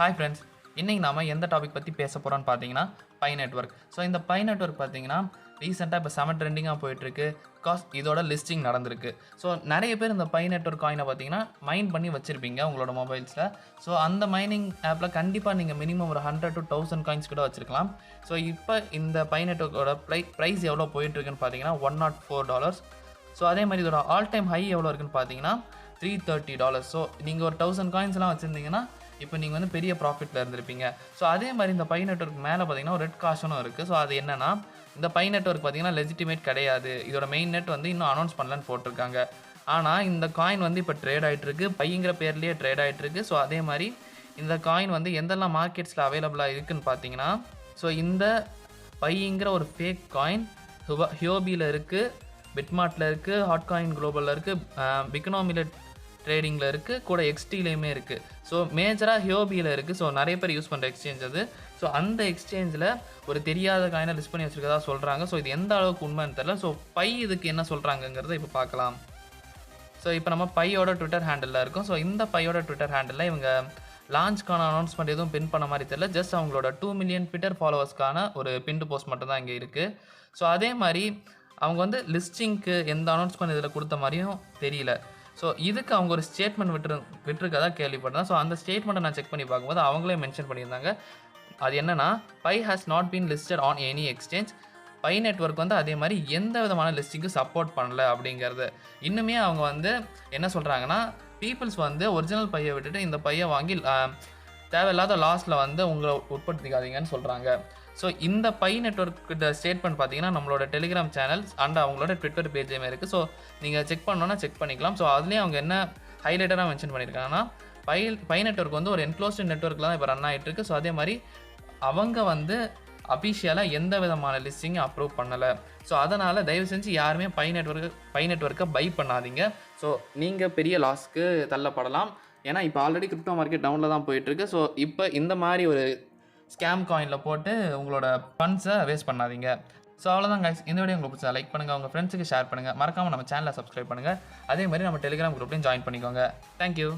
Hi friends, இன்றைக்கி நாம் எந்த டாபிக் பற்றி பேச போகிறோன்னு பார்த்தீங்கன்னா பை நெட்வொர்க். ஸோ இந்த பை நெட்வொர்க் பார்த்தீங்கன்னா ரீசெண்டாக இப்போ செம ட்ரெண்டிங்காக போயிட்டுருக்கு. இதோட லிஸ்டிங் நடந்திருக்கு. ஸோ நிறைய பேர் இந்த பை நெட்வொர்க் காயினை பார்த்தீங்கன்னா மைன் பண்ணி வச்சுருப்பீங்க உங்களோட மொபைல்ஸில். ஸோ அந்த மைனிங் ஆப்பில் கண்டிப்பாக நீங்கள் மினிமம் ஒரு 100 to 1000 காயின்ஸ் கூட வச்சுருக்கலாம். ஸோ இப்போ இந்த பை நெட்வொர்க்கோட ப்ரைஸ் எவ்வளோ போயிட்டுருக்குன்னு பார்த்தீங்கன்னா $104. ஸோ அதே மாதிரி இதோட ஆல் டைம் ஹை எவ்வளோ இருக்குன்னு பார்த்தீங்கன்னா $330. ஸோ நீங்கள் ஒரு 1000 காயின்ஸ்லாம் வச்சுருந்தீங்கன்னா இப்போ நீங்கள் வந்து பெரிய ப்ராஃபிட்டில் இருந்திருப்பீங்க. ஸோ அதே மாதிரி இந்த பை நெட்வொர்க் மேலே பார்த்தீங்கன்னா ஒரு ரெட் காஷனும் இருக்குது. ஸோ அது என்னென்னா, இந்த பை நெட்வொர்க் பார்த்தீங்கன்னா லெஜிட்டிமேட் கிடையாது, இதோட மெயின் நெட் வந்து இன்னும் அனௌன்ஸ் பண்ணலன்னு போட்டிருக்காங்க. ஆனால் இந்த காயின் வந்து இப்போ ட்ரேட் ஆகிட்டுருக்கு, பைங்கிற பேர்லேயே ட்ரேட் ஆகிட்டுருக்கு. ஸோ அதே மாதிரி இந்த காயின் வந்து எந்தெல்லாம் மார்க்கெட்ஸில் அவைலபிளாக இருக்குதுன்னு பார்த்தீங்கன்னா, ஸோ இந்த பைங்கிற ஒரு ஃபேக் காயின் ஹியோபியில் இருக்குது, பிட்மார்ட்டில் இருக்குது, ஹாட் காயின் குளோபலில் இருக்குது, பிகனாமியில் ட்ரேடிங்கில் இருக்குது, கூட எக்ஸ்டிலையுமே இருக்குது. ஸோ மேஜராக ஹியோபியில் இருக்குது. ஸோ நிறைய பேர் யூஸ் பண்ணுற எக்ஸ்சேஞ்ச் அது. ஸோ அந்த எக்ஸ்சேஞ்சில் ஒரு தெரியாத காயினை லிஸ்ட் பண்ணி வச்சுருக்கதா சொல்கிறாங்க. ஸோ இது எந்த அளவுக்கு உண்மைன்னு தெரியல. ஸோ பை இதுக்கு என்ன சொல்கிறாங்கங்கிறத இப்போ பார்க்கலாம். ஸோ இப்போ நம்ம பையோட ட்விட்டர் ஹேண்டில் இருக்கும். ஸோ இந்த பையோட ட்விட்டர் ஹேண்டில் இவங்க லான்ச்க்கான அனௌன்ஸ்மெண்ட் எதுவும் பின் பண்ண மாதிரி தெரியல. ஜஸ்ட் அவங்களோட 2 மில்லியன் ட்விட்டர் ஃபாலோவர்ஸ்க்கான ஒரு பின்டு போஸ்ட் மட்டும் தான் இங்கே இருக்குது. ஸோ அதே மாதிரி அவங்க வந்து லிஸ்டிங்க்கு எந்த அனௌன்ஸ்மெண்ட் இதில் கொடுத்த மாதிரியும் தெரியல. ஸோ இதுக்கு அவங்க ஒரு ஸ்டேட்மெண்ட் விட்டுருக்கதா கேள்விப்பட்டேன். ஸோ அந்த ஸ்டேட்மெண்ட்டை நான் செக் பண்ணி பார்க்கும்போது அவங்களே மென்ஷன் பண்ணியிருந்தாங்க. அது என்னென்னா, Pi has not been listed on any exchange. Pi network வந்து அதே மாதிரி எந்த விதமான லிஸ்டிங்க்கு சப்போர்ட் பண்ணல அப்படிங்கிறது. இன்னுமே அவங்க வந்து என்ன சொல்கிறாங்கன்னா, பீப்புள்ஸ் வந்து ஒரிஜினல் பையை விட்டுட்டு இந்த பையை வாங்கி தேவையில்லாத லாஸில் வந்து உங்களை உட்படுத்திக்காதீங்கன்னு சொல்கிறாங்க. ஸோ இந்த பை நெட்வொர்க்கிட்ட ஸ்டேட்மெண்ட் பார்த்தீங்கன்னா நம்மளோட டெலிகிராம் சேனல்ஸ் அண்ட் அவங்களோட ட்விட்டர் பேஜ்லேயுமே இருக்குது. ஸோ நீங்கள் செக் பண்ணோன்னா செக் பண்ணிக்கலாம். ஸோ அதுலேயும் அவங்க என்ன ஹைலைட்டராக மென்ஷன் பண்ணியிருக்காங்கன்னா, பை நெட்வொர்க் வந்து ஒரு என்க்ளோஸ்டு நெட்வொர்க்கில் தான் இப்போ ரன் ஆகிட்டுருக்கு. ஸோ அதே மாதிரி அவங்க வந்து அஃபிஷியலாக எந்த விதமான லிஸ்டிங்கை அப்ரூவ் பண்ணலை. ஸோ அதனால் தயவு செஞ்சு யாருமே பை நெட்வொர்க்கை பை பண்ணாதீங்க. ஸோ நீங்கள் பெரிய லாஸ்க்கு தள்ளப்படலாம். ஏன்னா இப்போ ஆல்ரெடி கிரிப்டோ மார்க்கெட் டவுனில் தான் போயிட்டுருக்கு. ஸோ இப்போ இந்த மாதிரி ஒரு ஸ்கேம் காயினில் போட்டு உங்களோட ஃபண்ட்ஸை வேஸ்ட் பண்ணாதீங்க. ஸோ அவ்வளோதான் கைஸ். இந்த வீடியோ உங்களுக்கு பிடிச்சா லைக் பண்ணுங்கள், உங்கள் ஃப்ரெண்ட்ஸுக்கு ஷேர் பண்ணுங்கள், மறக்காமல் நம்ம சேனலை சப்ஸ்கிரைப் பண்ணுங்கள். அதே மாதிரி நம்ம டெலிகிராம் குரூப்லையும் ஜாயின் பண்ணிக்கோங்க. தேங்க்யூ.